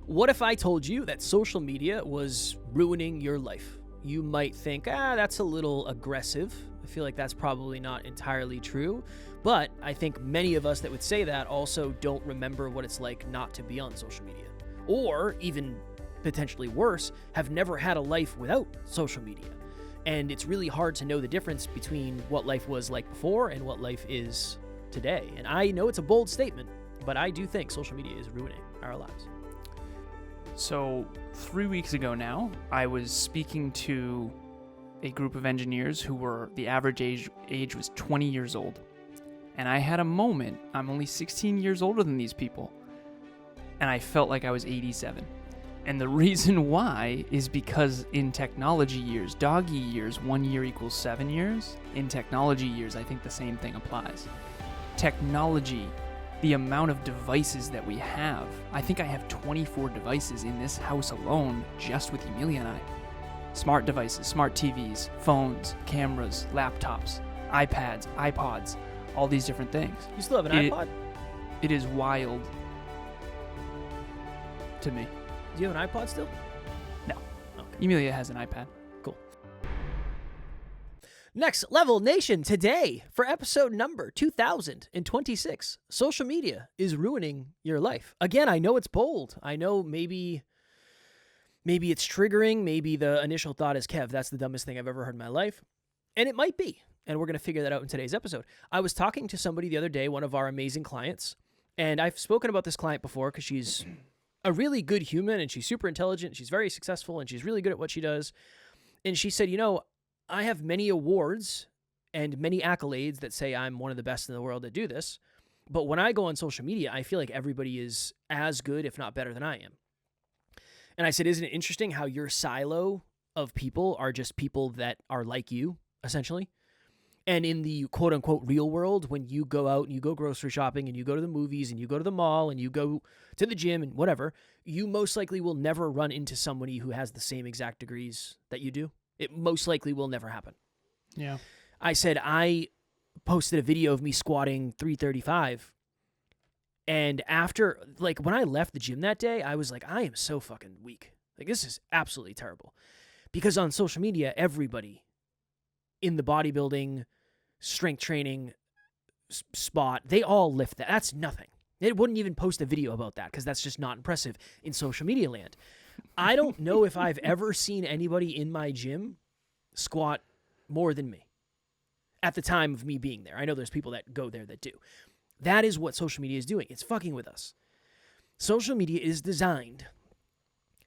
What if I told you that social media was ruining your life? You might think, that's a little aggressive. I feel like that's probably not entirely true. But I think many of us that would say that also don't remember what it's like not to be on social media. Or even potentially worse, have never had a life without social media. And it's really hard to know the difference between what life was like before and what life is today. And I know it's a bold statement, but I do think social media is ruining our lives. So 3 weeks ago now, I was speaking to a group of engineers who were, the average age was 20 years old. And I had a moment, I'm only 16 years older than these people, and I felt like I was 87. And the reason why is because in technology years, doggy years, 1 year equals 7 years. In technology years, I think the same thing applies. Technology, the amount of devices that we have. I think I have 24 devices in this house alone, just with Emilia and I. Smart devices, smart TVs, phones, cameras, laptops, iPads, iPods, all these different things. You still have an iPod? It is wild to me. Do you have an iPod still? No. Okay. Emilia has an iPad. Cool. Next Level Nation, today for episode number 2026, social media is ruining your life. Again, I know it's bold. I know maybe it's triggering. Maybe the initial thought is, Kev, that's the dumbest thing I've ever heard in my life. And it might be. And we're going to figure that out in today's episode. I was talking to somebody the other day, one of our amazing clients, and I've spoken about this client before because she's a really good human and she's super intelligent. She's very successful and she's really good at what she does. And she said, I have many awards and many accolades that say I'm one of the best in the world that do this. But when I go on social media, I feel like everybody is as good, if not better than I am. And I said, isn't it interesting how your silo of people are just people that are like you, essentially? And in the quote-unquote real world, when you go out and you go grocery shopping and you go to the movies and you go to the mall and you go to the gym and whatever, you most likely will never run into somebody who has the same exact degrees that you do. It most likely will never happen. Yeah. I said I posted a video of me squatting 335. And after, when I left the gym that day, I was like, I am so fucking weak. This is absolutely terrible. Because on social media, everybody in the bodybuilding, strength training spot, they all lift that. That's nothing. They wouldn't even post a video about that because that's just not impressive in social media land. I don't know if I've ever seen anybody in my gym squat more than me at the time of me being there. I know there's people that go there that do. That is what social media is doing. It's fucking with us. Social media is designed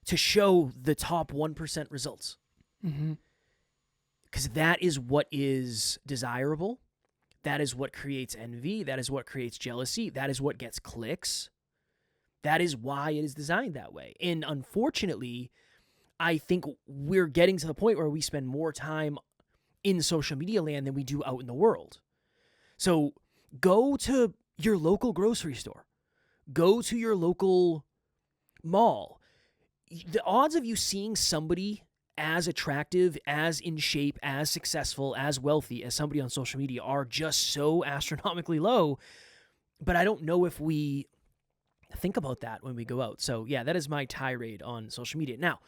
to show the top 1% results. Mm-hmm. Because that is what is desirable. That is what creates envy. That is what creates jealousy. That is what gets clicks. That is why it is designed that way. And unfortunately, I think we're getting to the point where we spend more time in social media land than we do out in the world. So go to your local grocery store. Go to your local mall. The odds of you seeing somebody as attractive, as in shape, as successful, as wealthy as somebody on social media are just so astronomically low. But I don't know if we think about that when we go out. So yeah, that is my tirade on social media. Now,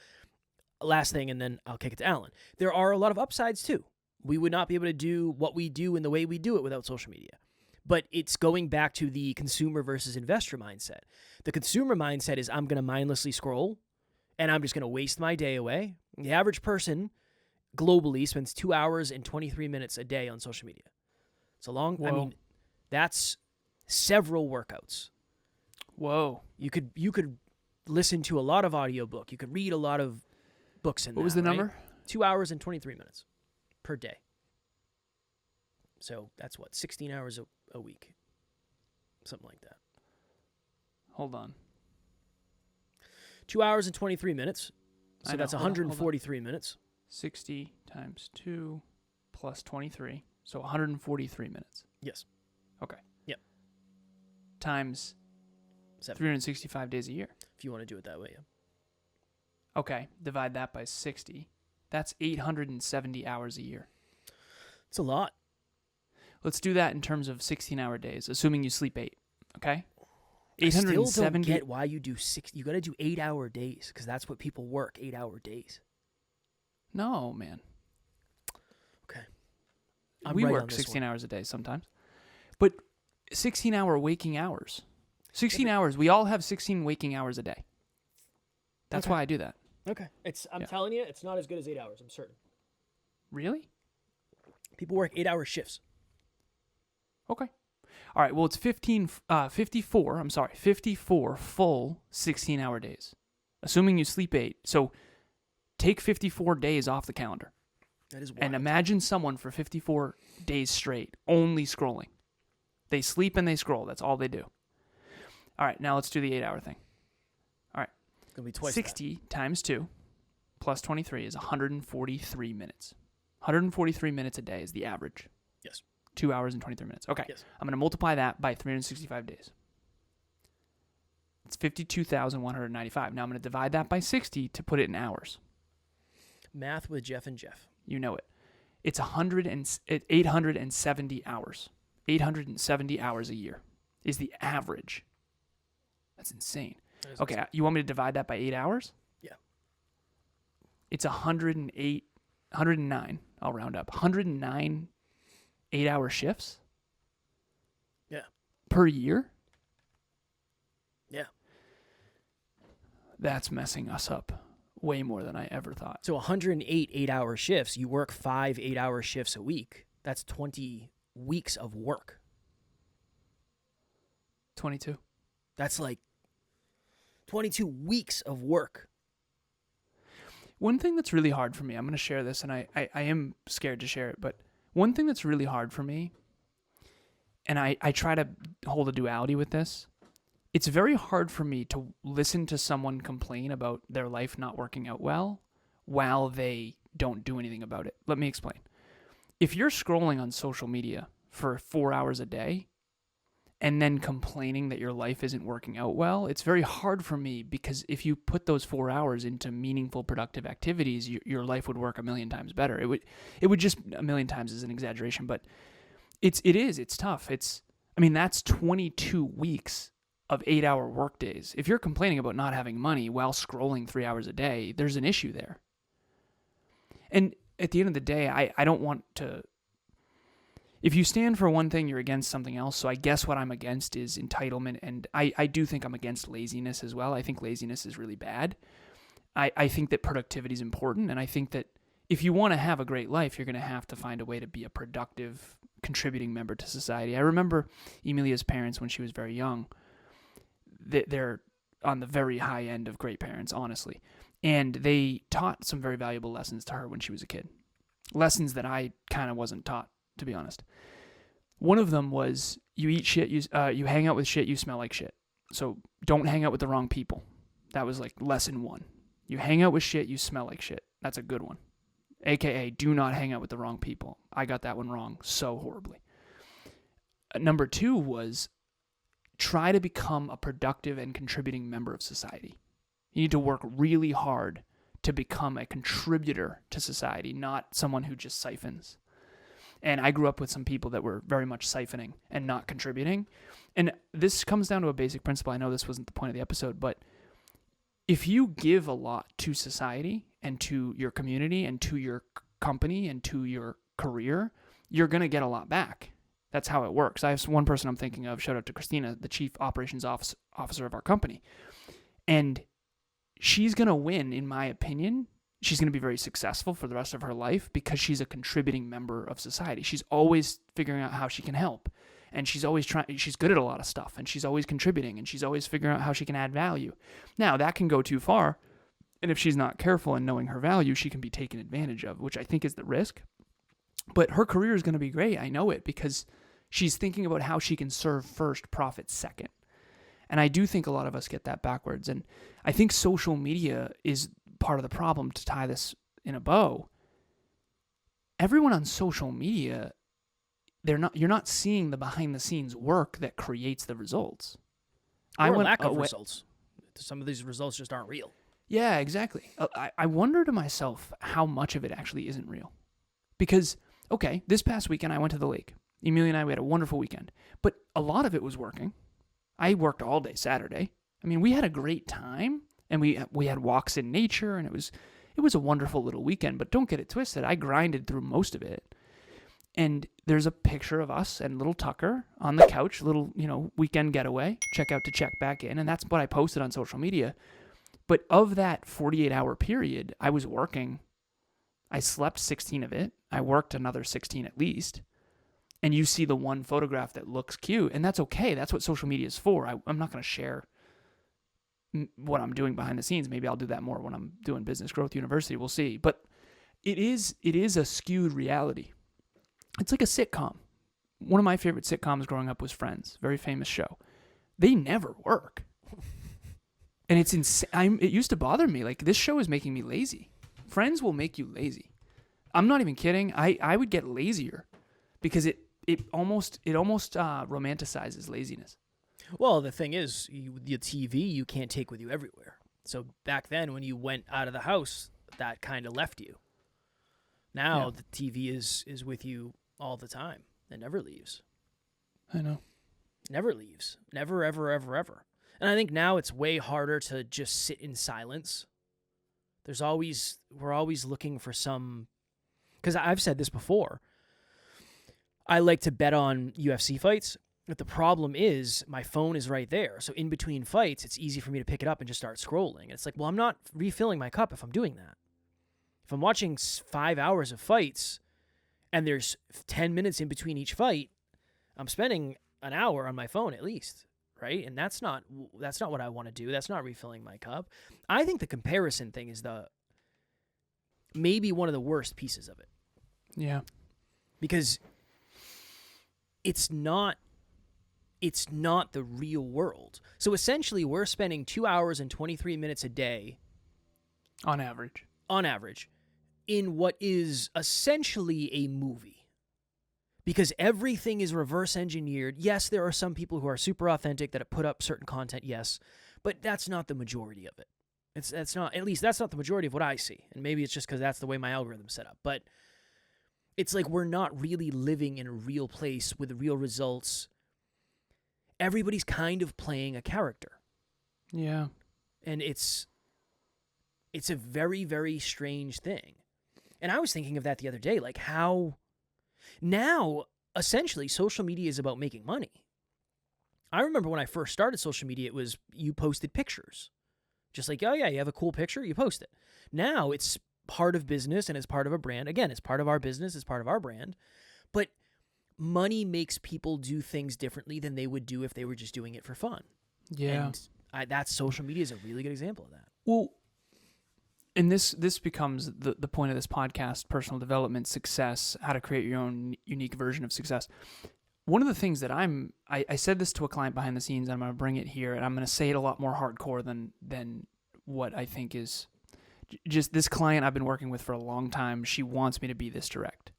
last thing, and then I'll kick it to Alan. There are a lot of upsides too. We would not be able to do what we do in the way we do it without social media. But it's going back to the consumer versus investor mindset. The consumer mindset is I'm going to mindlessly scroll and I'm just going to waste my day away. The average person globally spends 2 hours and 23 minutes a day on social media. It's a long, Whoa. That's several workouts. Whoa. You could listen to a lot of audiobook. You could read a lot of books in that. What was the number? 2 hours and 23 minutes per day. So that's 16 hours a week. Something like that. Hold on. 2 hours and 23 minutes. So I know, that's hold on, 143 minutes. 60 times 2 plus 23. So 143 minutes. Yes. Okay. Yep. Times 7. 365 days a year. If you want to do it that way, yeah. Okay. Divide that by 60. That's 870 hours a year. It's a lot. Let's do that in terms of 16-hour days, assuming you sleep 8. Okay? I still don't 870. get why you do 6. You got to do 8-hour days because that's what people work. 8-hour days. No, man. Okay. We right work on this 16 one. hours a day sometimes. But 16-hour waking hours. 16 hours. We all have 16 waking hours a day. That's why I do that. Okay. I'm telling you, it's not as good as 8 hours. I'm certain. Really? People work 8-hour shifts. Okay. All right. Well, it's 54 full 16-hour days. Assuming you sleep 8. So take 54 days off the calendar. That is wild. And imagine someone for 54 days straight only scrolling. They sleep and they scroll. That's all they do. All right. Now let's do the 8-hour thing. All right. It's going to be twice 60 times 2 plus 23 is 143 minutes. 143 minutes a day is the average. Yes. 2 hours and 23 minutes. Okay. Yes. I'm going to multiply that by 365 days. It's 52,195. Now I'm going to divide that by 60 to put it in hours. Math with Jeff and Jeff. You know it. It's 870 hours. 870 hours a year is the average. That's insane. Okay, insane. you want me to divide that by 8 hours? Yeah. It's 109, I'll round up. 109 8-hour shifts? Yeah. Per year? Yeah. That's messing us up way more than I ever thought. So 108 8-hour shifts. You work 5 8-hour shifts a week. That's 20 weeks of work. 22. That's like 22 weeks of work. One thing that's really hard for me, I'm going to share this, and I am scared to share it, but one thing that's really hard for me, and I try to hold a duality with this, it's very hard for me to listen to someone complain about their life not working out well while they don't do anything about it. Let me explain. If you're scrolling on social media for 4 hours a day and then complaining that your life isn't working out well, it's very hard for me because if you put those 4 hours into meaningful, productive activities, your life would work a million times better. It would just, a million times is an exaggeration, but it's tough. That's 22 weeks of 8-hour work days. If you're complaining about not having money while scrolling 3 hours a day, there's an issue there. And at the end of the day, I don't want to... If you stand for one thing, you're against something else. So I guess what I'm against is entitlement. And I do think I'm against laziness as well. I think laziness is really bad. I think that productivity is important. And I think that if you want to have a great life, you're going to have to find a way to be a productive, contributing member to society. I remember Emilia's parents when she was very young. They're on the very high end of great parents, honestly. And they taught some very valuable lessons to her when she was a kid. Lessons that I kind of wasn't taught, to be honest. One of them was you eat shit, you hang out with shit, you smell like shit. So don't hang out with the wrong people. That was like lesson 1. You hang out with shit, you smell like shit. That's a good one. AKA, do not hang out with the wrong people. I got that one wrong so horribly. Number 2 was try to become a productive and contributing member of society. You need to work really hard to become a contributor to society, not someone who just siphons. And I grew up with some people that were very much siphoning and not contributing. And this comes down to a basic principle. I know this wasn't the point of the episode, but if you give a lot to society and to your community and to your company and to your career, you're going to get a lot back. That's how it works. I have one person I'm thinking of, shout out to Christina, the chief operations officer of our company. And she's going to win, in my opinion. She's going to be very successful for the rest of her life because she's a contributing member of society. She's always figuring out how she can help. And she's always she's good at a lot of stuff. And she's always contributing. And she's always figuring out how she can add value. Now, that can go too far. And if she's not careful in knowing her value, she can be taken advantage of, which I think is the risk. But her career is going to be great. I know it because she's thinking about how she can serve first, profit second. And I do think a lot of us get that backwards. And I think social media is part of the problem. To tie this in a bow, everyone on social media, you're not seeing the behind the scenes work that creates the results. Or lack of results. Some of these results just aren't real. Yeah, exactly. I wonder to myself how much of it actually isn't real. Because, okay, this past weekend I went to the lake. Emilia and I, we had a wonderful weekend. But a lot of it was working. I worked all day Saturday. I mean, we had a great time, and we had walks in nature, and it was a wonderful little weekend. But don't get it twisted. I grinded through most of it. And there's a picture of us and little Tucker on the couch, little, weekend getaway, check out to check back in. And that's what I posted on social media. But of that 48-hour period, I was working. I slept 16 of it. I worked another 16 at least. And you see the one photograph that looks cute. And that's okay. That's what social media is for. I'm not going to share what I'm doing behind the scenes. Maybe I'll do that more when I'm doing Business Growth University. We'll see. But it is a skewed reality. It's like a sitcom. One of my favorite sitcoms growing up was Friends, very famous show. They never work. And it's insane. It used to bother me. Like, this show is making me lazy. Friends will make you lazy. I'm not even kidding. I would get lazier because it almost romanticizes laziness. Well, the thing is, the TV you can't take with you everywhere. So back then, when you went out of the house, that kind of left you. Now the TV is with you all the time. It never leaves. I know. Never leaves. Never, ever, ever, ever. And I think now it's way harder to just sit in silence. We're always looking for some, because I've said this before. I like to bet on UFC fights, but the problem is my phone is right there. So in between fights, it's easy for me to pick it up and just start scrolling. And it's like, well, I'm not refilling my cup if I'm doing that. If I'm watching 5 hours of fights and there's 10 minutes in between each fight, I'm spending an hour on my phone at least, right? And that's not what I want to do. That's not refilling my cup. I think the comparison thing is maybe one of the worst pieces of it. Yeah. Because it's not the real world. So essentially, we're spending 2 hours and 23 minutes a day on average, in what is essentially a movie. Because everything is reverse engineered. Yes, there are some people who are super authentic that have put up certain content, yes, but that's not the majority of it. That's not the majority of what I see. And maybe it's just because that's the way my algorithm's set up. But it's like we're not really living in a real place with real results. Everybody's kind of playing a character. Yeah. And it's a very, very strange thing. And I was thinking of that the other day, like how now, essentially, social media is about making money. I remember when I first started social media, it was you posted pictures. Just like, oh yeah, you have a cool picture, you post it. Now it's part of business and it's part of a brand. Again, it's part of our business, it's part of our brand. But money makes people do things differently than they would do if they were just doing it for fun. Yeah. And that's social media is a really good example of that. Well, and this becomes the point of this podcast: personal development, success, how to create your own unique version of success. One of the things that I said this to a client behind the scenes, and I'm going to bring it here, and I'm going to say it a lot more hardcore than what I think is just this client I've been working with for a long time. She wants me to be this direct.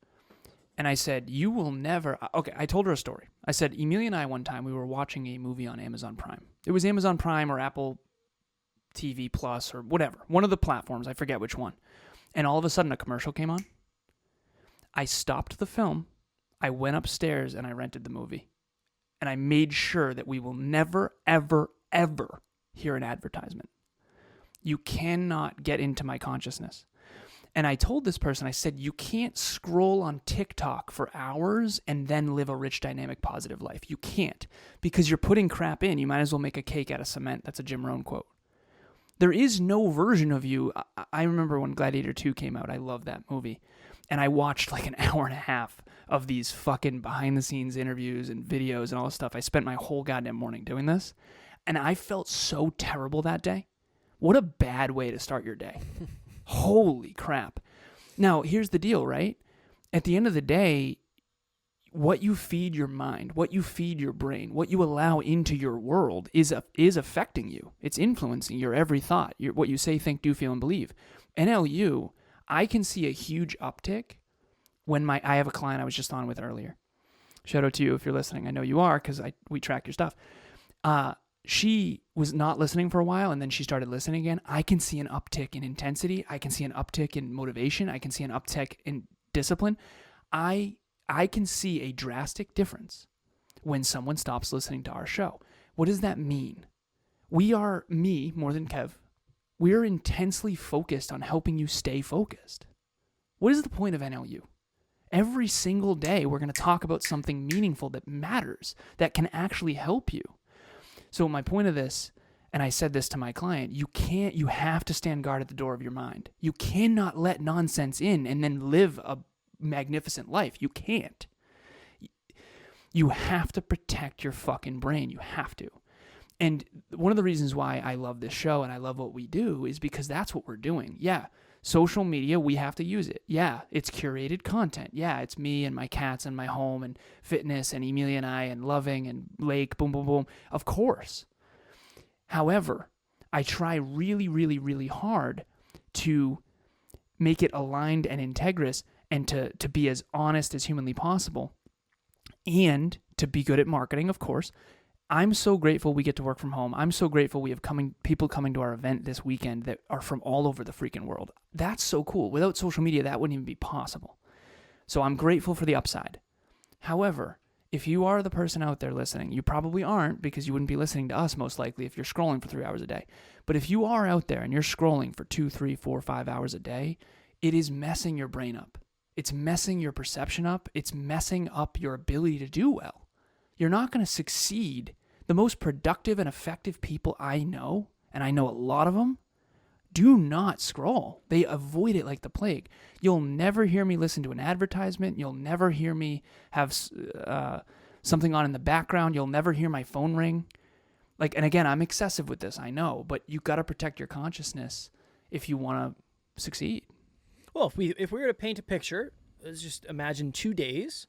And I said, you will never... Okay, I told her a story. I said, Emilia and I, one time, we were watching a movie on Amazon Prime. It was Amazon Prime or Apple TV Plus or whatever. One of the platforms. I forget which one. And all of a sudden, a commercial came on. I stopped the film. I went upstairs and I rented the movie. And I made sure that we will never, ever, ever hear an advertisement. You cannot get into my consciousness. And I told this person, I said, you can't scroll on TikTok for hours and then live a rich, dynamic, positive life. You can't, because you're putting crap in. You might as well make a cake out of cement. That's a Jim Rohn quote. There is no version of you. I remember when Gladiator 2 came out. I love that movie. And I watched like an hour and a half of these fucking behind-the-scenes interviews and videos and all this stuff. I spent my whole goddamn morning doing this. And I felt so terrible that day. What a bad way to start your day. Holy crap. Now, here's the deal, right? At the end of the day, what you feed your mind, what you feed your brain, what you allow into your world is affecting you. It's influencing your every thought, what you say, think, do, feel, and believe. NLU, I can see a huge uptick when I have a client I was just on with earlier. Shout out to you if you're listening. I know you are because we track your stuff. She was not listening for a while, and then she started listening again. I can see an uptick in intensity. I can see an uptick in motivation. I can see an uptick in discipline. I can see a drastic difference when someone stops listening to our show. What does that mean? We are, me more than Kev, we're intensely focused on helping you stay focused. What is the point of NLU? Every single day, we're going to talk about something meaningful that matters, that can actually help you. So my point of this, and I said this to my client, you have to stand guard at the door of your mind. You cannot let nonsense in and then live a magnificent life. You can't. You have to protect your fucking brain. You have to. And one of the reasons why I love this show and I love what we do is because that's what we're doing. Yeah, social media, we have to use it. Yeah, it's curated content. Yeah, it's me and my cats and my home and fitness and Emilia and I and loving and Lake, boom, boom, boom. Of course. However, I try really, really, really hard to make it aligned and integrous and to be as honest as humanly possible and to be good at marketing, of course. I'm so grateful we get to work from home. I'm so grateful we have people coming to our event this weekend that are from all over the freaking world. That's so cool. Without social media, that wouldn't even be possible. So I'm grateful for the upside. However, if you are the person out there listening, you probably aren't because you wouldn't be listening to us most likely if you're scrolling for 3 hours a day. But if you are out there and you're scrolling for 2, 3, 4, 5 hours a day, it is messing your brain up. It's messing your perception up. It's messing up your ability to do well. You're not going to succeed. The most productive and effective people I know, and I know a lot of them, do not scroll. They avoid it like the plague. You'll never hear me listen to an advertisement. You'll never hear me have something on in the background. You'll never hear my phone ring. And again, I'm excessive with this, I know, but you got to protect your consciousness if you want to succeed. Well, if we were to paint a picture, let's just imagine 2 days.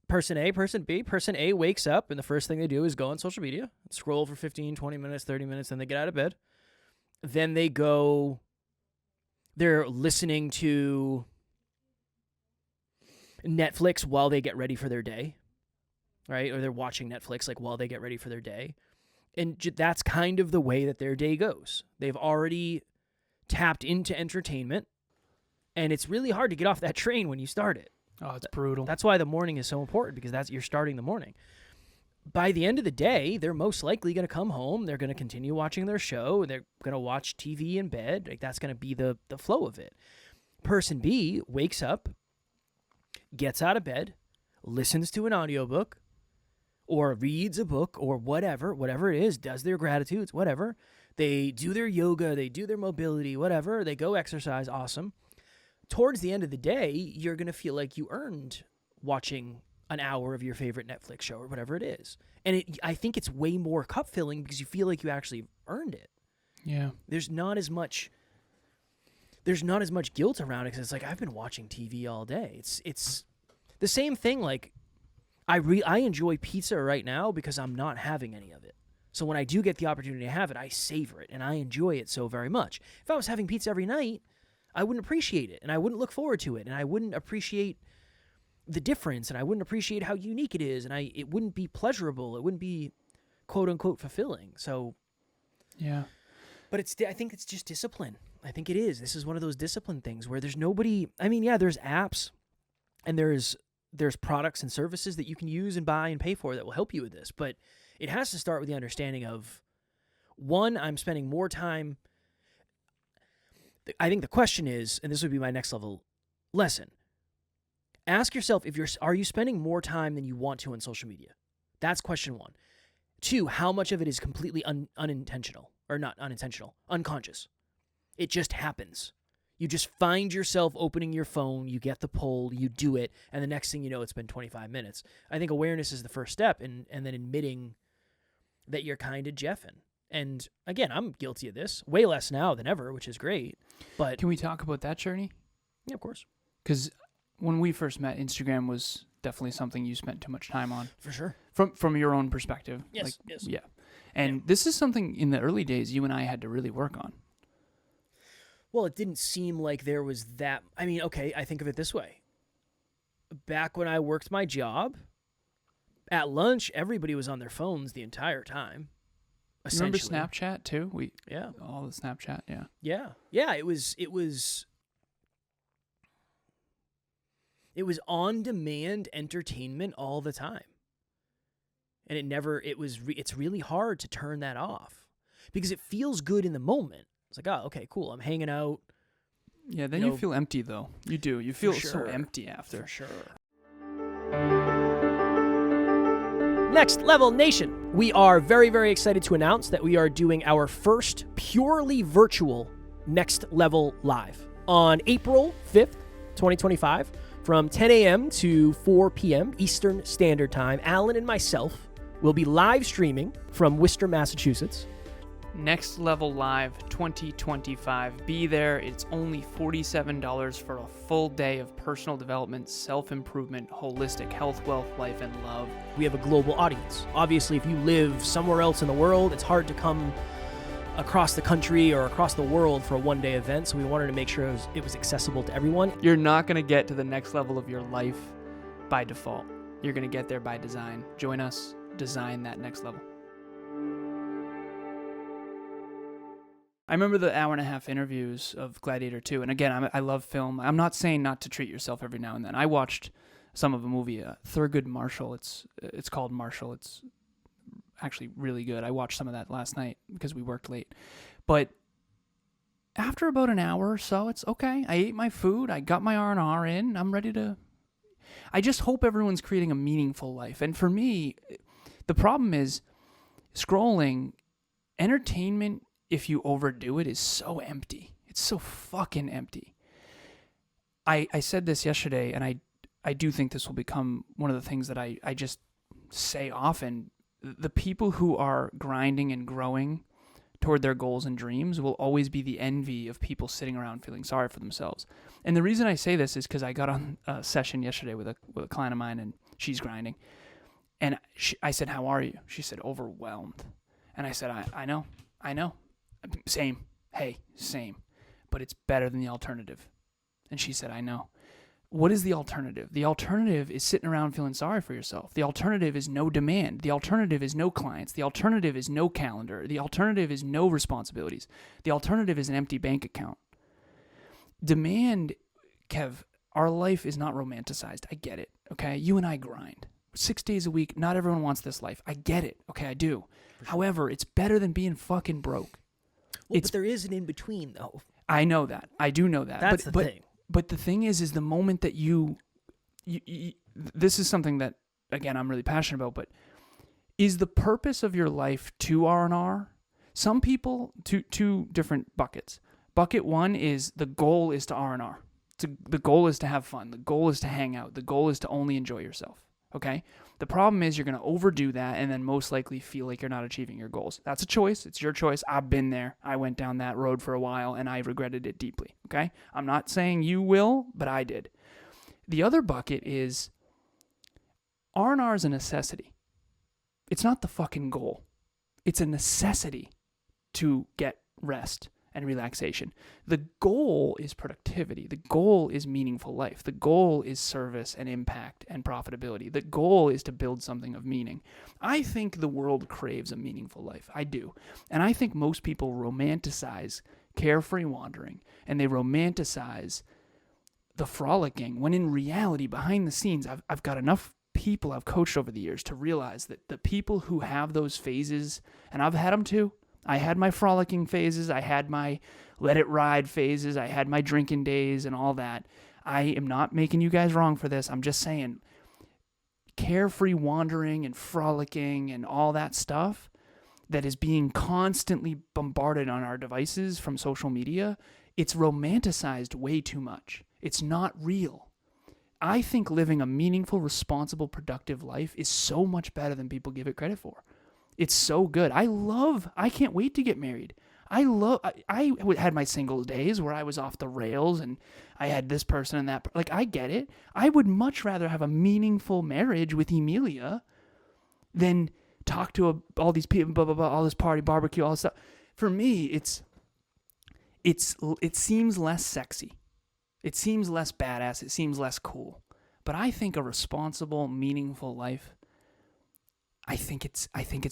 Person A, person B. Person A wakes up, and the first thing they do is go on social media, scroll for 15, 20 minutes, 30 minutes, then they get out of bed. Then they're listening to Netflix while they get ready for their day, right? Or they're watching Netflix while they get ready for their day. And that's kind of the way that their day goes. They've already tapped into entertainment, and it's really hard to get off that train when you start it. Oh, it's brutal. That's why the morning is so important, because you're starting the morning. By the end of the day, they're most likely going to come home. They're going to continue watching their show. They're going to watch TV in bed. That's going to be the flow of it. Person B wakes up, gets out of bed, listens to an audiobook, or reads a book, or whatever it is, does their gratitudes, whatever. They do their yoga, they do their mobility, whatever. They go exercise, awesome. Towards the end of the day, you're going to feel like you earned watching an hour of your favorite Netflix show or whatever it is. And I think it's way more cup filling because you feel like you actually earned it. Yeah. There's not as much guilt around it because it's I've been watching TV all day. It's the same thing. I enjoy pizza right now because I'm not having any of it. So when I do get the opportunity to have it, I savor it and I enjoy it so very much. If I was having pizza every night, I wouldn't appreciate it, and I wouldn't look forward to it, and I wouldn't appreciate the difference, and I wouldn't appreciate how unique it is, and it wouldn't be pleasurable. It wouldn't be quote-unquote fulfilling. So, yeah. But I think it's just discipline. I think it is. This is one of those discipline things where there's nobody. I mean, yeah, there's apps, and there's products and services that you can use and buy and pay for that will help you with this, but it has to start with the understanding of, one, I'm spending more time. I think the question is, and this would be my next level lesson, ask yourself are you spending more time than you want to on social media? That's question one. Two, how much of it is completely unintentional, or not unintentional, unconscious? It just happens. You just find yourself opening your phone, you get the poll, you do it, and the next thing you know, it's been 25 minutes. I think awareness is the first step, and then admitting that you're kind of jeffing. And again, I'm guilty of this, way less now than ever, which is great. But can we talk about that journey? Yeah, of course. Because when we first met, Instagram was definitely something you spent too much time on. For sure. From your own perspective. Yes, yes. Yeah. And this is something in the early days you and I had to really work on. Well, it didn't seem like there was that. I mean, okay, I think of it this way. Back when I worked my job, at lunch, everybody was on their phones the entire time. Remember Snapchat too? Yeah. All the Snapchat, yeah. Yeah. Yeah, it was on-demand entertainment all the time. And it's really hard to turn that off because it feels good in the moment. It's like, oh, okay, cool. I'm hanging out. Yeah, then you feel empty, though. You do. You feel so empty after. For sure. Next Level Nation. We are very, very excited to announce that we are doing our first purely virtual Next Level Live on April 5th, 2025, from 10 a.m. to 4 p.m. Eastern Standard Time. Alan and myself will be live streaming from Worcester, Massachusetts. Next Level Live 2025. Be there. It's only $47 for a full day of personal development, self-improvement, holistic health, wealth, life, and love. We have a global audience. Obviously, if you live somewhere else in the world, it's hard to come across the country or across the world for a one-day event, so we wanted to make sure it was accessible to everyone. You're not going to get to the next level of your life by default. You're going to get there by design. Join us. Design that next level. I remember the hour-and-a-half interviews of Gladiator 2, and again, I love film. I'm not saying not to treat yourself every now and then. I watched some of a movie, Thurgood Marshall. It's called Marshall. It's actually really good. I watched some of that last night because we worked late. But after about an hour or so, it's okay. I ate my food. I got my R&R in. I'm ready to... I just hope everyone's creating a meaningful life. And for me, the problem is scrolling, entertainment, if you overdo it, is so empty. It's so fucking empty. I said this yesterday, and I do think this will become one of the things that I just say often. The people who are grinding and growing toward their goals and dreams will always be the envy of people sitting around feeling sorry for themselves. And the reason I say this is because I got on a session yesterday with a client of mine, and she's grinding. And I said, how are you? She said, overwhelmed. And I said, I know. Same. Hey, same. But it's better than the alternative. And she said, I know. What is the alternative? The alternative is sitting around feeling sorry for yourself. The alternative is no demand. The alternative is no clients. The alternative is no calendar. The alternative is no responsibilities. The alternative is an empty bank account. Demand, Kev, our life is not romanticized. I get it, okay? You and I grind. 6 days a week, not everyone wants this life. I get it, okay? I do. Sure. However, it's better than being fucking broke. Well, but there is an in-between, though. I know that. I do know that. That's the thing. But the thing is the moment that you this is something that, again, I'm really passionate about, but is the purpose of your life to R&R? Some people, two different buckets. Bucket one is the goal is to R&R. The goal is to have fun. The goal is to hang out. The goal is to only enjoy yourself. Okay? The problem is you're going to overdo that and then most likely feel like you're not achieving your goals. That's a choice. It's your choice. I've been there. I went down that road for a while and I regretted it deeply. Okay? I'm not saying you will, but I did. The other bucket is R&R is a necessity. It's not the fucking goal. It's a necessity to get rest and relaxation. The goal is productivity. The goal is meaningful life. The goal is service and impact and profitability. The goal is to build something of meaning. I think the world craves a meaningful life. I do. And I think most people romanticize carefree wandering and they romanticize the frolicking when in reality, behind the scenes, I've got enough people I've coached over the years to realize that the people who have those phases, and I've had them too, I had my frolicking phases, I had my let it ride phases, I had my drinking days and all that. I am not making you guys wrong for this. I'm just saying carefree wandering and frolicking and all that stuff that is being constantly bombarded on our devices from social media, it's romanticized way too much. It's not real. I think living a meaningful, responsible, productive life is so much better than people give it credit for. It's so good. I can't wait to get married. I had my single days where I was off the rails and I had this person and that. Like, I get it. I would much rather have a meaningful marriage with Emilia than talk to all these people, blah, blah, blah, all this party, barbecue, all this stuff. For me, it seems less sexy. It seems less badass. It seems less cool. But I think a responsible, meaningful life, I think it's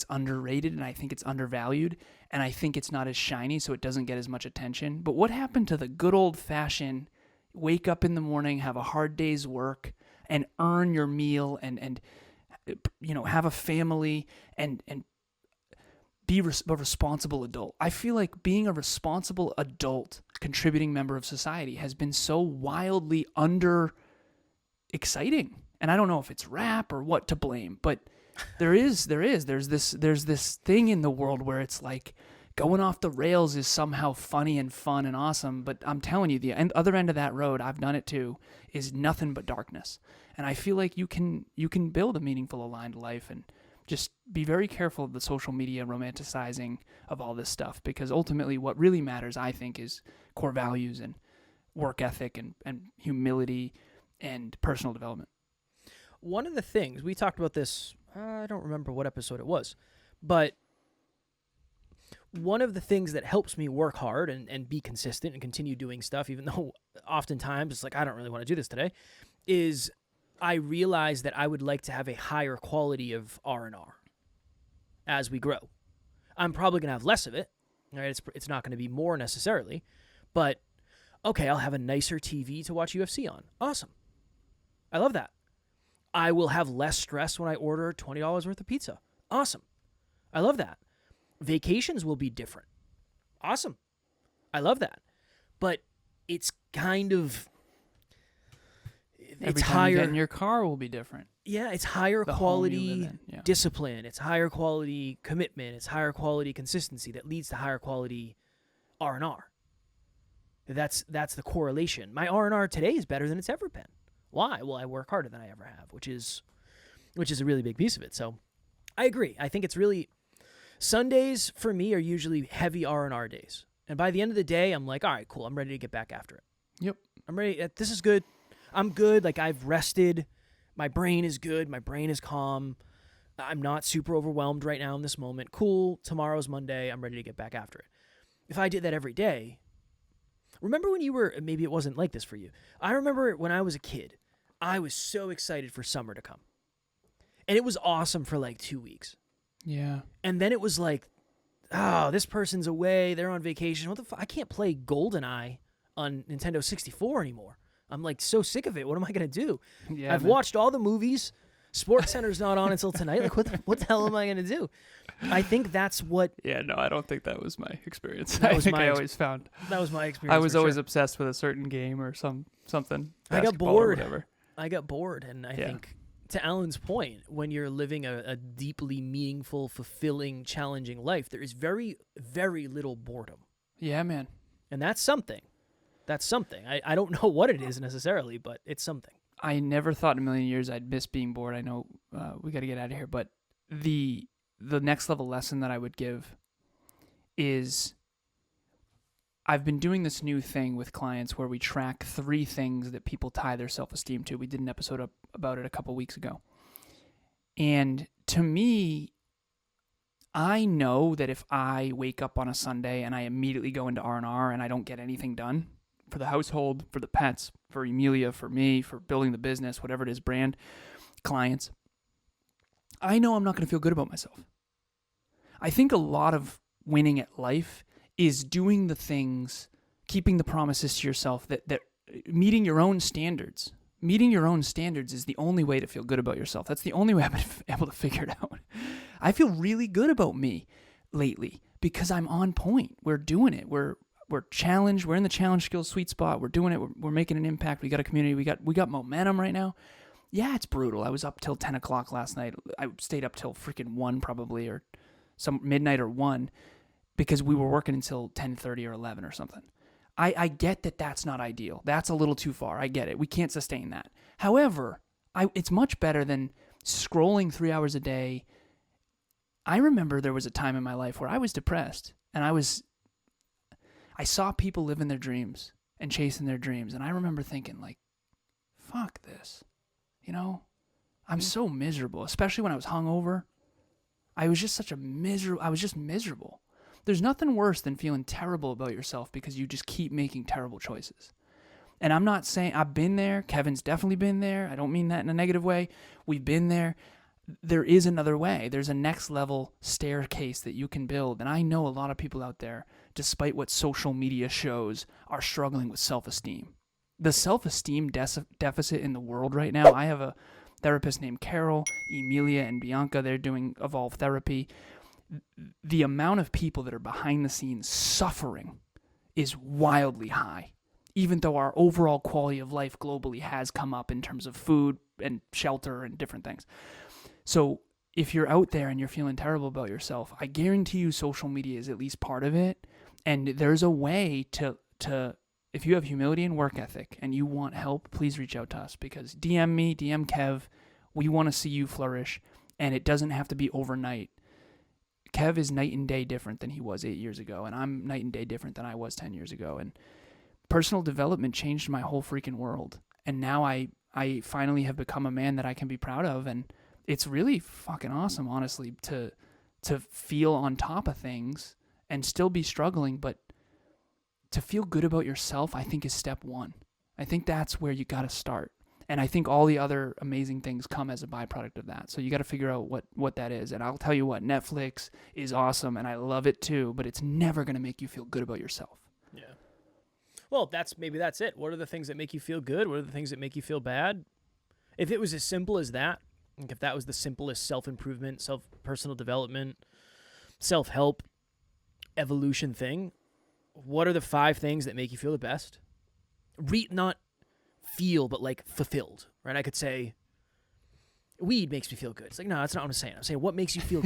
underrated and I think it's undervalued and I think it's not as shiny, so it doesn't get as much attention. But what happened to the good old-fashioned wake up in the morning, have a hard day's work, and earn your meal and have a family and be a responsible adult. I feel like being a responsible adult, contributing member of society has been so wildly under exciting. And I don't know if it's rap or what to blame, but there's this thing in the world where it's like going off the rails is somehow funny and fun and awesome. But I'm telling you, the other end of that road, I've done it too, is nothing but darkness. And I feel like you can build a meaningful, aligned life, and just be very careful of the social media romanticizing of all this stuff, because ultimately what really matters, I think, is core values and work ethic and humility and personal development. One of the things, we talked about this, I don't remember what episode it was, but one of the things that helps me work hard and be consistent and continue doing stuff, even though oftentimes it's like, I don't really want to do this today, is I realize that I would like to have a higher quality of R&R as we grow. I'm probably going to have less of it. Right? It's not going to be more necessarily, but okay, I'll have a nicer TV to watch UFC on. Awesome. I love that. I will have less stress when I order $20 worth of pizza. Awesome. I love that. Vacations will be different. Awesome. I love that. But it's kind of... Every time you get in your car will be different. Yeah, it's higher quality discipline. It's higher quality commitment. It's higher quality consistency that leads to higher quality R&R. That's the correlation. My R&R today is better than it's ever been. Why? Well, I work harder than I ever have, which is a really big piece of it. So I agree. I think it's really... Sundays for me are usually heavy R&R days. And by the end of the day, I'm like, all right, cool. I'm ready to get back after it. Yep. I'm ready. This is good. I'm good. Like, I've rested. My brain is good. My brain is calm. I'm not super overwhelmed right now in this moment. Cool. Tomorrow's Monday. I'm ready to get back after it. If I did that every day... Remember when you were... Maybe it wasn't like this for you. I remember when I was a kid, I was so excited for summer to come. And it was awesome for like 2 weeks. Yeah. And then it was like, oh, this person's away. They're on vacation. What the fuck? I can't play GoldenEye on Nintendo 64 anymore. I'm like so sick of it. What am I going to do? Yeah, I've watched all the movies. SportsCenter's not on until tonight. Like, what the hell am I going to do? I think that's what... Yeah, no, I don't think that was my experience. That was I always found... That was my experience. I was always obsessed with a certain game or something. I got bored. Whatever. I got bored, and I think... To Alan's point, when you're living a deeply meaningful, fulfilling, challenging life, there is very, very little boredom. Yeah, man. And that's something. That's something. I don't know what it is necessarily, but it's something. I never thought in a million years I'd miss being bored. I know we got to get out of here, but the next level lesson that I would give is I've been doing this new thing with clients where we track 3 things that people tie their self-esteem to. We did an episode about it a couple weeks ago. And to me, I know that if I wake up on a Sunday and I immediately go into R&R and I don't get anything done for the household, for the pets, for Emilia, for me, for building the business, whatever it is, brand, clients, I know I'm not going to feel good about myself. I think a lot of winning at life is doing the things, keeping the promises to yourself, that meeting your own standards. Meeting your own standards is the only way to feel good about yourself. That's the only way I've been able to figure it out. I feel really good about me lately because I'm on point. We're doing it. We're challenged. We're in the challenge skills sweet spot. We're doing it. We're making an impact. We got a community. We got momentum right now. Yeah, it's brutal. I was up till 10 o'clock last night. I stayed up till freaking 1 probably, or some midnight or 1, because we were working until 10:30 or 11 or something. I get that that's not ideal. That's a little too far. I get it. We can't sustain that. However, it's much better than scrolling 3 hours a day. I remember there was a time in my life where I was depressed, and I saw people living their dreams and chasing their dreams, and I remember thinking, like, fuck this. You know? I'm so miserable, especially when I was hungover. I was just miserable. There's nothing worse than feeling terrible about yourself because you just keep making terrible choices. And I'm not saying I've been there. Kevin's definitely been there. I don't mean that in a negative way. We've been there. There is another way. There's a next level staircase that you can build. And I know a lot of people out there, despite what social media shows, are struggling with self-esteem. The self-esteem deficit in the world right now, I have a therapists named Carol, Emilia, and Bianca. They're doing Evolve Therapy. The amount of people that are behind the scenes suffering is wildly high, even though our overall quality of life globally has come up in terms of food and shelter and different things. So if you're out there and you're feeling terrible about yourself, I guarantee you social media is at least part of it. And there's a way to if you have humility and work ethic and you want help, please reach out to us, because DM me, DM Kev. We want to see you flourish, and it doesn't have to be overnight. Kev is night and day different than he was 8 years ago, and I'm night and day different than I was 10 years ago. And personal development changed my whole freaking world. And now I finally have become a man that I can be proud of, and it's really fucking awesome, honestly, to feel on top of things and still be struggling, but to feel good about yourself, I think, is step one. I think that's where you got to start. And I think all the other amazing things come as a byproduct of that. So you got to figure out what that is. And I'll tell you what, Netflix is awesome, and I love it too, but it's never going to make you feel good about yourself. Yeah. Well, maybe that's it. What are the things that make you feel good? What are the things that make you feel bad? If it was as simple as that, like if that was the simplest self-improvement, personal development, self-help, evolution thing, what are the 5 things that make you feel the best? Not feel, but like fulfilled, right? I could say, weed makes me feel good. It's like, no, that's not what I'm saying. I'm saying what makes you feel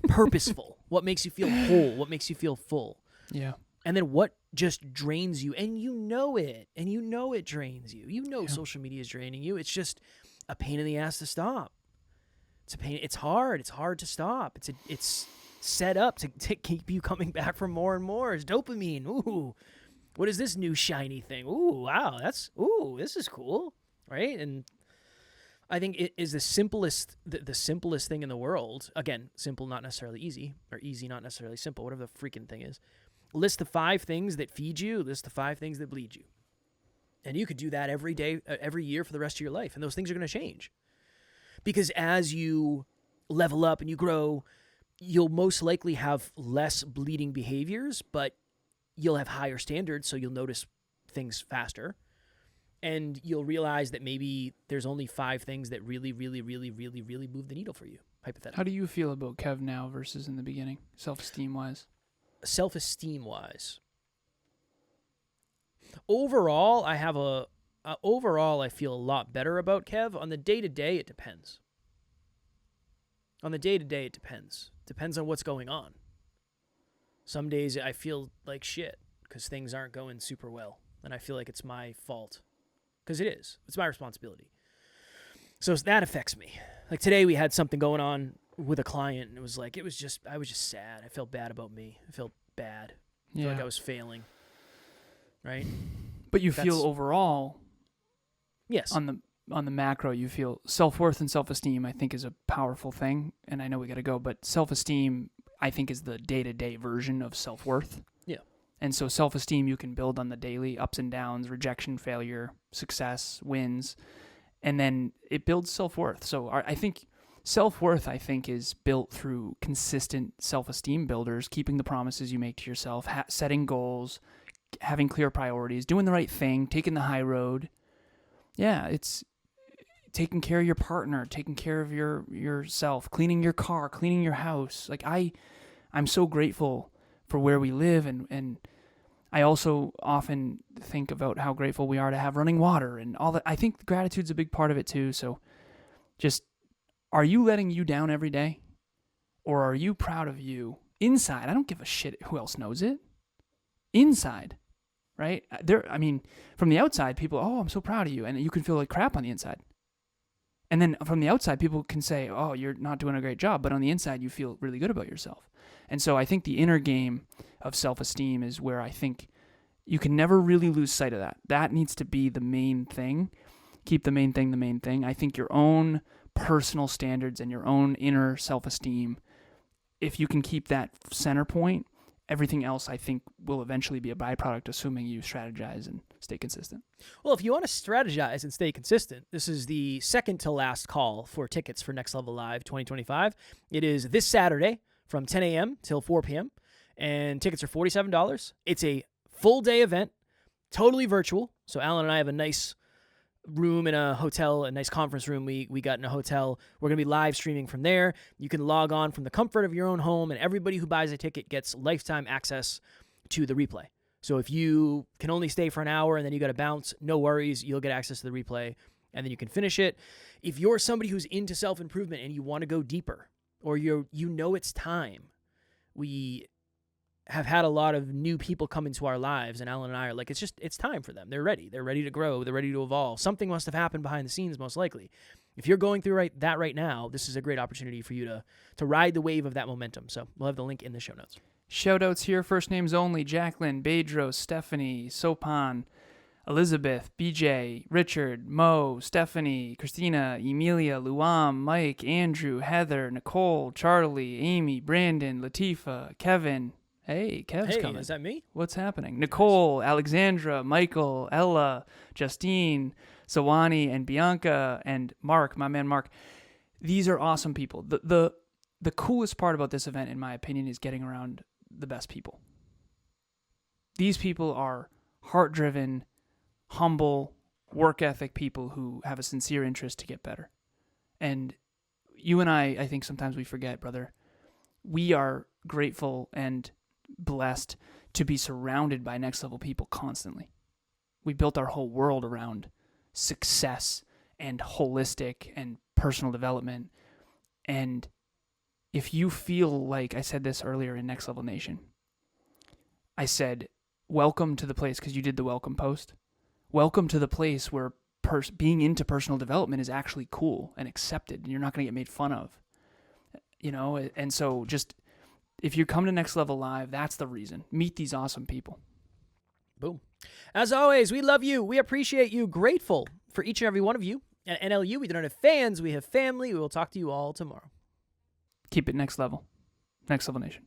purposeful? What makes you feel whole? What makes you feel full? Yeah. And then what just drains you? And you know it. And you know it drains you. You know social media is draining you. It's just a pain in the ass to stop. It's a pain. It's hard. It's hard to stop. It's set up to keep you coming back for more and more. It's dopamine. Ooh, what is this new shiny thing? Ooh, wow, this is cool, right? And I think it is the simplest thing in the world. Again, simple, not necessarily easy, or easy, not necessarily simple, whatever the freaking thing is. List the 5 things that feed you, list the 5 things that bleed you. And you could do that every day, every year for the rest of your life, and those things are going to change. Because as you level up and you grow, you'll most likely have less bleeding behaviors, but you'll have higher standards, so you'll notice things faster. And you'll realize that maybe there's only 5 things that really, really, really, really, really move the needle for you, hypothetically. How do you feel about Kev now versus in the beginning, self-esteem-wise? Self-esteem-wise. Overall, I feel a lot better about Kev. On the day-to-day, it depends. Depends on what's going on. Some days I feel like shit because things aren't going super well, and I feel like it's my fault, because it is. It's my responsibility. So that affects me. Like today we had something going on with a client, and I was just sad. I felt bad about me. I felt bad. I felt like I was failing. Right? But you feel overall, yes, on the macro, you feel self-worth and self-esteem, I think, is a powerful thing. And I know we got to go, but self-esteem, I think, is the day-to-day version of self-worth. Yeah. And so self-esteem you can build on the daily ups and downs, rejection, failure, success, wins, and then it builds self-worth. So I think self-worth, is built through consistent self-esteem builders, keeping the promises you make to yourself, setting goals, having clear priorities, doing the right thing, taking the high road. Yeah, it's taking care of your partner, taking care of yourself, cleaning your car, cleaning your house. Like I'm so grateful for where we live, and I also often think about how grateful we are to have running water and all that. I think gratitude's a big part of it too. So just, are you letting you down every day? Or are you proud of you inside? I don't give a shit who else knows it. Inside, right? From the outside, people, oh, I'm so proud of you. And you can feel like crap on the inside. And then from the outside, people can say, oh, you're not doing a great job. But on the inside, you feel really good about yourself. And so I think the inner game of self-esteem is where I think you can never really lose sight of that. That needs to be the main thing. Keep the main thing the main thing. I think your own personal standards and your own inner self-esteem, if you can keep that center point, everything else, I think, will eventually be a byproduct, assuming you strategize and stay consistent. Well, if you want to strategize and stay consistent, this is the second to last call for tickets for Next Level Live 2025. It is this Saturday from 10 a.m. till 4 p.m., and tickets are $47. It's a full-day event, totally virtual. So Alan and I have a nice room in a hotel, a nice conference room we got in a hotel. We're going to be live streaming from there. You can log on from the comfort of your own home, and everybody who buys a ticket gets lifetime access to the replay. So if you can only stay for an hour and then you got to bounce, no worries. You'll get access to the replay, and then you can finish it. If you're somebody who's into self-improvement and you want to go deeper, or you know it's time, we have had a lot of new people come into our lives, and Alan and I are like, it's time for them. They're ready to grow, they're ready to evolve. Something must have happened behind the scenes, most likely. If you're going through that right now, this is a great opportunity for you to ride the wave of that momentum. So we'll have the link in the show notes. Shout outs here, first names only: Jacqueline, Bedros, Stephanie, Sopan, Elizabeth, BJ, Richard, Mo, Stephanie, Christina, Emilia, Luam, Mike, Andrew, Heather, Nicole, Charlie, Amy, Brandon, Latifa, Kevin. Hey, Kev's coming. Is that me? What's happening? Nicole, Alexandra, Michael, Ella, Justine, Sawani, and Bianca, and Mark, my man Mark. These are awesome people. The coolest part about this event, in my opinion, is getting around the best people. These people are heart-driven, humble, work ethic people who have a sincere interest to get better. And you and I think sometimes we forget, brother, we are grateful and blessed to be surrounded by next level people constantly. We built our whole world around success and holistic and personal development. And if you feel like, I said this earlier in Next Level Nation, I said, welcome to the place, because you did the welcome post. Welcome to the place where being into personal development is actually cool and accepted, and you're not going to get made fun of. And so just, if you come to Next Level Live, that's the reason. Meet these awesome people. Boom. As always, we love you. We appreciate you. Grateful for each and every one of you. At NLU, we don't have fans. We have family. We will talk to you all tomorrow. Keep it next level. Next Level Nation.